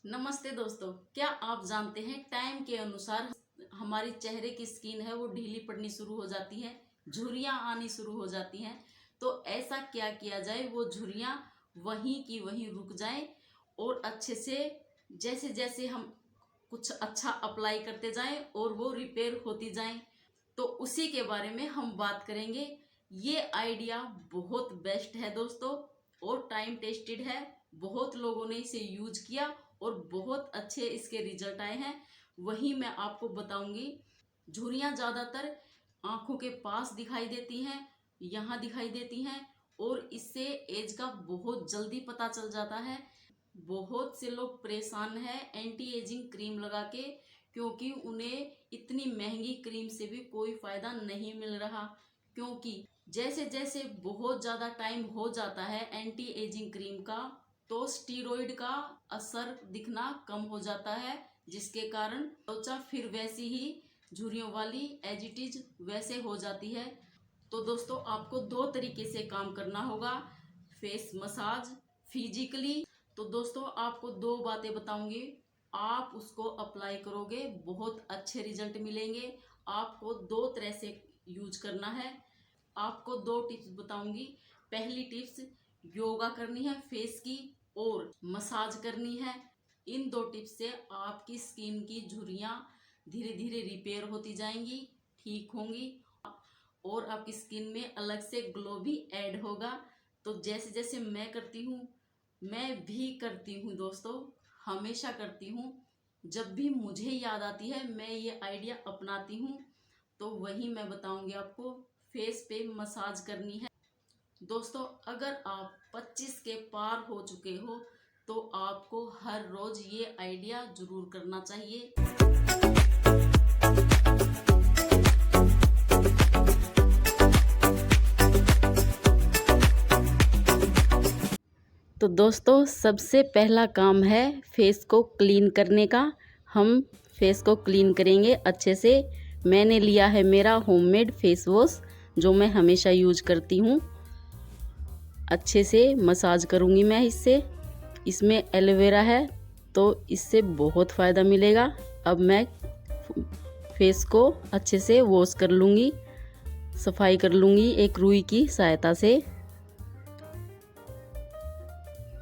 नमस्ते दोस्तों, क्या आप जानते हैं टाइम के अनुसार हमारी चेहरे की स्किन है वो ढीली पड़नी शुरू हो जाती है, झुर्रियां आनी शुरू हो जाती हैं। तो ऐसा क्या किया जाए वो झुर्रियां वहीं की वहीं रुक जाएं और अच्छे से जैसे जैसे हम कुछ अच्छा अप्लाई करते जाएं और वो रिपेयर होती जाएं, तो उसी के बारे में हम बात करेंगे। ये आइडिया बहुत बेस्ट है दोस्तों और टाइम टेस्टेड है। बहुत लोगों ने इसे यूज किया और बहुत अच्छे इसके रिजल्ट आए हैं। वही मैं आपको बताऊंगी। झुर्रियाँ ज़्यादातर आंखों के पास दिखाई देती हैं, यहाँ दिखाई देती हैं और इससे एज का बहुत जल्दी पता चल जाता है। बहुत से लोग परेशान हैं एंटी एजिंग क्रीम लगा के, क्योंकि उन्हें इतनी महंगी क्रीम से भी कोई फायदा नहीं मिल रहा। क्योंकि जैसे जैसे बहुत ज़्यादा टाइम हो जाता है एंटी एजिंग क्रीम का, तो स्टीरॉयड का असर दिखना कम हो जाता है, जिसके कारण त्वचा फिर वैसी ही झुर्रियों वाली एज इट इज वैसे हो जाती है। तो दोस्तों आपको दो तरीके से काम करना होगा, फेस मसाज, फिजिकली। तो दोस्तों आपको दो बातें बताऊंगी, आप उसको अप्लाई करोगे बहुत अच्छे रिजल्ट मिलेंगे। आपको दो तरह से यूज करना है। आपको दो टिप्स बताऊंगी। पहली टिप्स, योगा करनी है फेस की और मसाज करनी है। इन दो टिप्स से आपकी स्किन की झुर्रियां धीरे धीरे रिपेयर होती जाएंगी, ठीक होंगी और आपकी स्किन में अलग से ग्लो भी ऐड होगा। तो जैसे जैसे मैं करती हूँ, मैं भी करती हूँ दोस्तों, हमेशा करती हूँ। जब भी मुझे याद आती है मैं ये आइडिया अपनाती हूँ। तो वही मैं बताऊंगी आपको। फेस पे मसाज करनी है दोस्तों। अगर आप 25 के पार हो चुके हो तो आपको हर रोज ये आइडिया जरूर करना चाहिए। तो दोस्तों सबसे पहला काम है फेस को क्लीन करने का। हम फेस को क्लीन करेंगे अच्छे से। मैंने लिया है मेरा होममेड फेस वॉश, जो मैं हमेशा यूज करती हूँ। अच्छे से मसाज करूँगी मैं इससे। इसमें एलोवेरा है तो इससे बहुत फ़ायदा मिलेगा। अब मैं फेस को अच्छे से वॉश कर लूँगी, सफाई कर लूँगी एक रुई की सहायता से।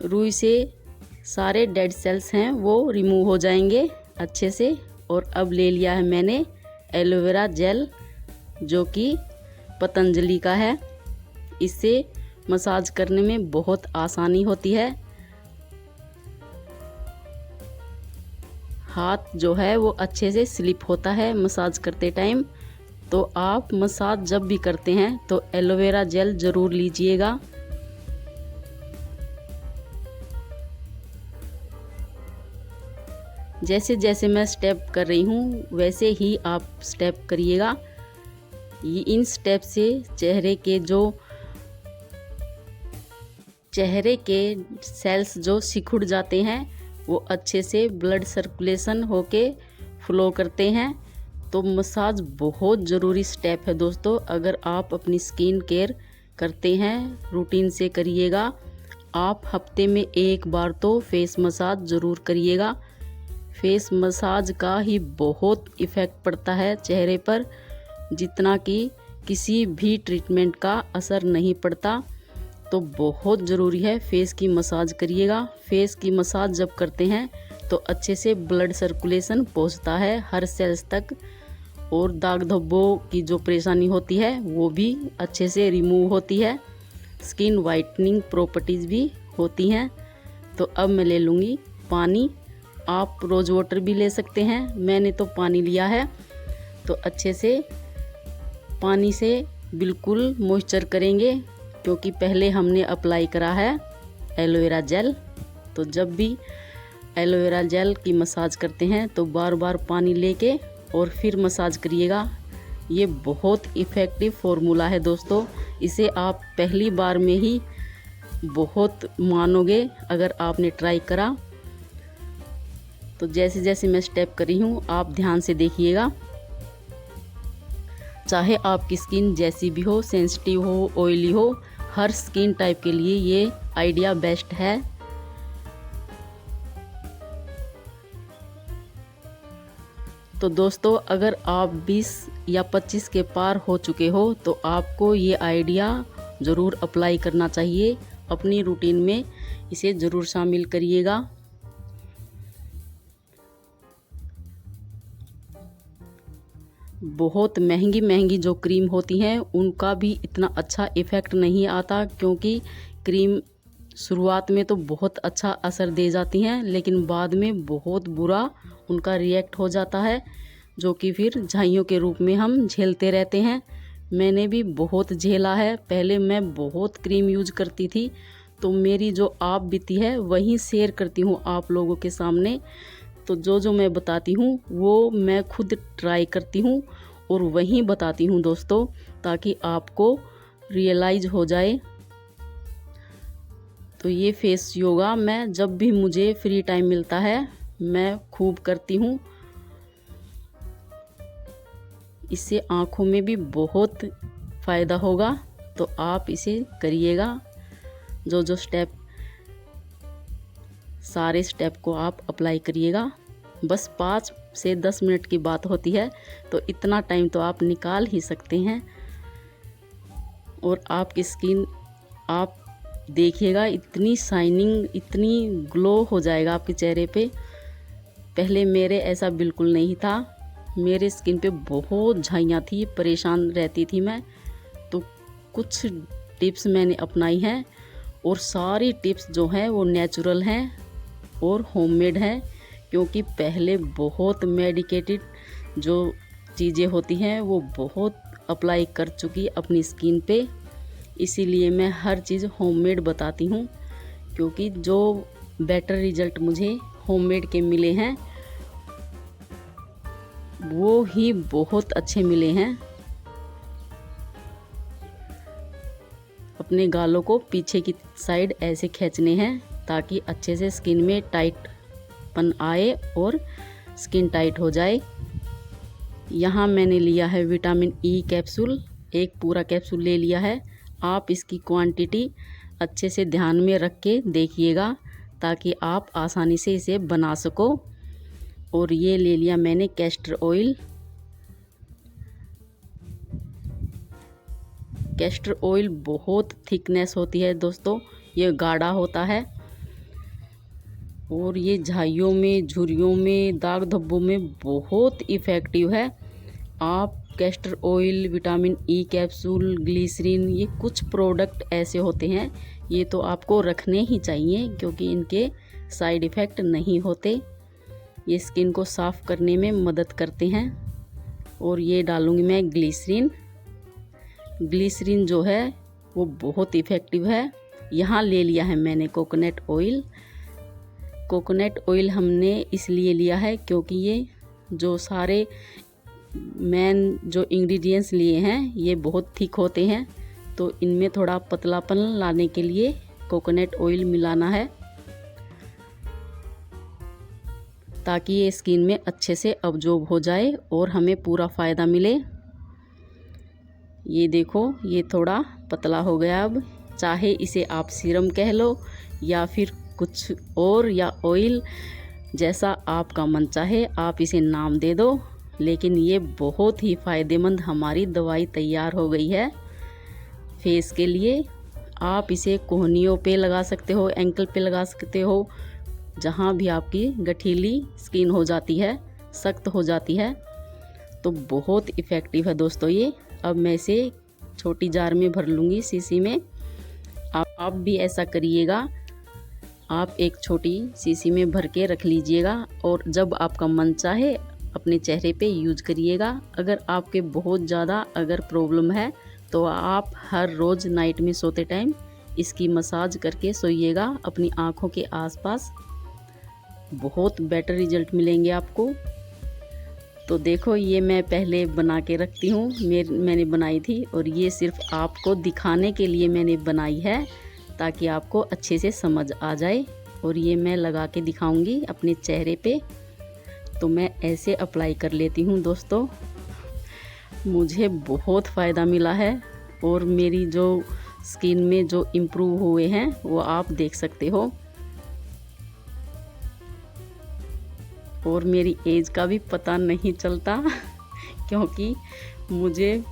रुई से सारे डेड सेल्स हैं वो रिमूव हो जाएंगे अच्छे से। और अब ले लिया है मैंने एलोवेरा जेल, जो कि पतंजलि का है। इससे मसाज करने में बहुत आसानी होती है। हाथ जो है वो अच्छे से स्लिप होता है मसाज करते टाइम। तो आप मसाज जब भी करते हैं तो एलोवेरा जेल ज़रूर लीजिएगा। जैसे जैसे मैं स्टेप कर रही हूँ वैसे ही आप स्टेप करिएगा। इन स्टेप से चेहरे के सेल्स जो सिकुड़ जाते हैं वो अच्छे से ब्लड सर्कुलेशन होके फ्लो करते हैं। तो मसाज बहुत ज़रूरी स्टेप है दोस्तों। अगर आप अपनी स्किन केयर करते हैं रूटीन से करिएगा। आप हफ्ते में एक बार तो फेस मसाज ज़रूर करिएगा। फेस मसाज का ही बहुत इफ़ेक्ट पड़ता है चेहरे पर, जितना कि किसी भी ट्रीटमेंट का असर नहीं पड़ता। तो बहुत ज़रूरी है फेस की मसाज करिएगा। फेस की मसाज जब करते हैं तो अच्छे से ब्लड सर्कुलेशन पहुंचता है हर सेल्स तक, और दाग धब्बों की जो परेशानी होती है वो भी अच्छे से रिमूव होती है। स्किन वाइटनिंग प्रॉपर्टीज़ भी होती हैं। तो अब मैं ले लूँगी पानी। आप रोज़ वाटर भी ले सकते हैं, मैंने तो पानी लिया है। तो अच्छे से पानी से बिल्कुल मॉइस्चर करेंगे, क्योंकि पहले हमने अप्लाई करा है एलोवेरा जेल। तो जब भी एलोवेरा जेल की मसाज करते हैं तो बार बार पानी लेके और फिर मसाज करिएगा। ये बहुत इफ़ेक्टिव फार्मूला है दोस्तों। इसे आप पहली बार में ही बहुत मानोगे अगर आपने ट्राई करा। तो जैसे जैसे मैं स्टेप कर रही हूँ आप ध्यान से देखिएगा। चाहे आपकी स्किन जैसी भी हो, सेंसिटिव हो, ऑयली हो, हर स्किन टाइप के लिए ये आइडिया बेस्ट है। तो दोस्तों अगर आप 20 या 25 के पार हो चुके हो तो आपको ये आइडिया ज़रूर अप्लाई करना चाहिए, अपनी रूटीन में इसे ज़रूर शामिल करिएगा। बहुत महंगी महंगी जो क्रीम होती हैं उनका भी इतना अच्छा इफ़ेक्ट नहीं आता, क्योंकि क्रीम शुरुआत में तो बहुत अच्छा असर दे जाती हैं लेकिन बाद में बहुत बुरा उनका रिएक्ट हो जाता है, जो कि फिर झाइयों के रूप में हम झेलते रहते हैं। मैंने भी बहुत झेला है। पहले मैं बहुत क्रीम यूज करती थी, तो मेरी जो आप बीती है वही शेयर करती हूँ आप लोगों के सामने। तो जो मैं बताती हूँ वो मैं खुद ट्राई करती हूँ और वही बताती हूँ दोस्तों, ताकि आपको रियलाइज हो जाए। तो ये फेस योगा मैं जब भी मुझे फ्री टाइम मिलता है मैं खूब करती हूँ। इससे आँखों में भी बहुत फ़ायदा होगा, तो आप इसे करिएगा। जो स्टेप, सारे स्टेप को आप अप्लाई करिएगा। बस 5 से 10 मिनट की बात होती है, तो इतना टाइम तो आप निकाल ही सकते हैं। और आपकी स्किन आप देखिएगा इतनी शाइनिंग, इतनी ग्लो हो जाएगा आपके चेहरे पे। पहले मेरे ऐसा बिल्कुल नहीं था, मेरे स्किन पे बहुत झाइयाँ थी, परेशान रहती थी मैं। तो कुछ टिप्स मैंने अपनाई हैं और सारी टिप्स जो हैं वो नेचुरल हैं और होममेड हैं, क्योंकि पहले बहुत मेडिकेटेड जो चीज़ें होती हैं वो बहुत अप्लाई कर चुकी अपनी स्किन पे। इसीलिए मैं हर चीज़ होममेड बताती हूँ, क्योंकि जो बेटर रिजल्ट मुझे होममेड के मिले हैं वो ही बहुत अच्छे मिले हैं। अपने गालों को पीछे की साइड ऐसे खींचने हैं ताकि अच्छे से स्किन में टाइटपन आए और स्किन टाइट हो जाए। यहाँ मैंने लिया है विटामिन ई कैप्सूल, एक पूरा कैप्सूल ले लिया है। आप इसकी क्वांटिटी अच्छे से ध्यान में रख के देखिएगा ताकि आप आसानी से इसे बना सको। और ये ले लिया मैंने कैस्टर ऑयल। कैस्टर ऑयल बहुत थिकनेस होती है दोस्तों, ये गाढ़ा होता है और ये झाइयों में, झुर्रियों में, दाग धब्बों में बहुत इफ़ेक्टिव है। आप castor oil, vitamin E capsule, glycerin, ये कुछ प्रोडक्ट ऐसे होते हैं ये तो आपको रखने ही चाहिए, क्योंकि इनके साइड इफ़ेक्ट नहीं होते। ये स्किन को साफ़ करने में मदद करते हैं। और ये डालूंगी मैं ग्लिसरीन। ग्लिसरीन जो है वो बहुत इफ़ेक्टिव है। यहाँ ले लिया है मैंने कोकोनट ऑयल। कोकोनट ऑयल हमने इसलिए लिया है क्योंकि ये जो सारे मेन जो इंग्रेडिएंट्स लिए हैं ये बहुत थिक होते हैं, तो इनमें थोड़ा पतलापन लाने के लिए कोकोनट ऑयल मिलाना है, ताकि ये स्किन में अच्छे से अब्जॉर्ब हो जाए और हमें पूरा फ़ायदा मिले। ये देखो ये थोड़ा पतला हो गया। अब चाहे इसे आप सीरम कह लो या फिर कुछ और, या ऑयल, जैसा आपका मन चाहे आप इसे नाम दे दो, लेकिन ये बहुत ही फ़ायदेमंद हमारी दवाई तैयार हो गई है फेस के लिए। आप इसे कोहनियों पे लगा सकते हो, एंकल पे लगा सकते हो, जहाँ भी आपकी गठीली स्किन हो जाती है, सख्त हो जाती है, तो बहुत इफ़ेक्टिव है दोस्तों ये। अब मैं इसे छोटी जार में भर लूँगी, शीशी में। आप भी ऐसा करिएगा। आप एक छोटी शीशी में भर के रख लीजिएगा और जब आपका मन चाहे अपने चेहरे पे यूज़ करिएगा। अगर आपके बहुत ज़्यादा अगर प्रॉब्लम है तो आप हर रोज़ नाइट में सोते टाइम इसकी मसाज करके सोइएगा अपनी आँखों के आसपास। बहुत बेटर रिजल्ट मिलेंगे आपको। तो देखो ये मैं पहले बना के रखती हूँ, मैंने बनाई थी और ये सिर्फ आपको दिखाने के लिए मैंने बनाई है, ताकि आपको अच्छे से समझ आ जाए। और ये मैं लगा के दिखाऊंगी अपने चेहरे पे। तो मैं ऐसे अप्लाई कर लेती हूँ दोस्तों। मुझे बहुत फ़ायदा मिला है और मेरी जो स्किन में जो इम्प्रूव हुए हैं वो आप देख सकते हो। और मेरी एज का भी पता नहीं चलता क्योंकि मुझे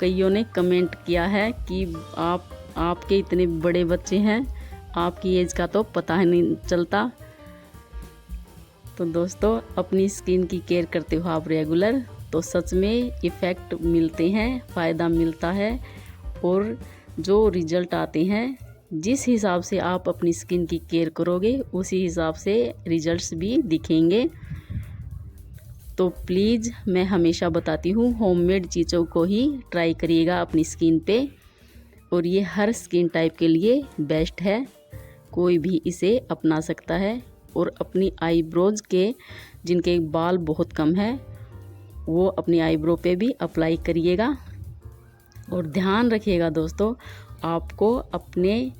कईयों ने कमेंट किया है कि आपके इतने बड़े बच्चे हैं, आपकी एज का तो पता ही नहीं चलता। तो दोस्तों, अपनी स्किन की केयर करते हो आप रेगुलर तो सच में इफ़ेक्ट मिलते हैं, फ़ायदा मिलता है और जो रिज़ल्ट आते हैं, जिस हिसाब से आप अपनी स्किन की केयर करोगे उसी हिसाब से रिज़ल्ट्स भी दिखेंगे। तो प्लीज़ मैं हमेशा बताती हूँ, होममेड चीज़ों को ही ट्राई करिएगा अपनी स्किन पे, और ये हर स्किन टाइप के लिए बेस्ट है, कोई भी इसे अपना सकता है। और अपनी आईब्रोज के जिनके बाल बहुत कम है वो अपनी आईब्रो पे भी अप्लाई करिएगा। और ध्यान रखिएगा दोस्तों, आपको अपने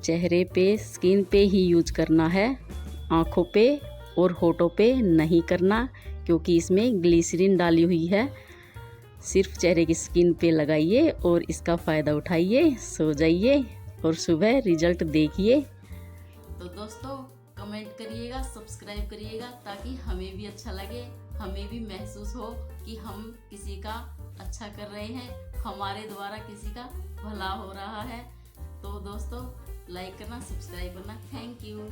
चेहरे पे, स्किन पे ही यूज करना है, आँखों पे और होठों पे नहीं करना, क्योंकि इसमें ग्लिसरीन डाली हुई है। सिर्फ चेहरे की स्किन पे लगाइए और इसका फ़ायदा उठाइए, सो जाइए और सुबह रिजल्ट देखिए। तो दोस्तों, कमेंट करिएगा, सब्सक्राइब करिएगा ताकि हमें भी अच्छा लगे, हमें भी महसूस हो कि हम किसी का अच्छा कर रहे हैं, हमारे द्वारा किसी का भला हो रहा है। तो दोस्तों, लाइक करना, सब्सक्राइब करना। Thank you.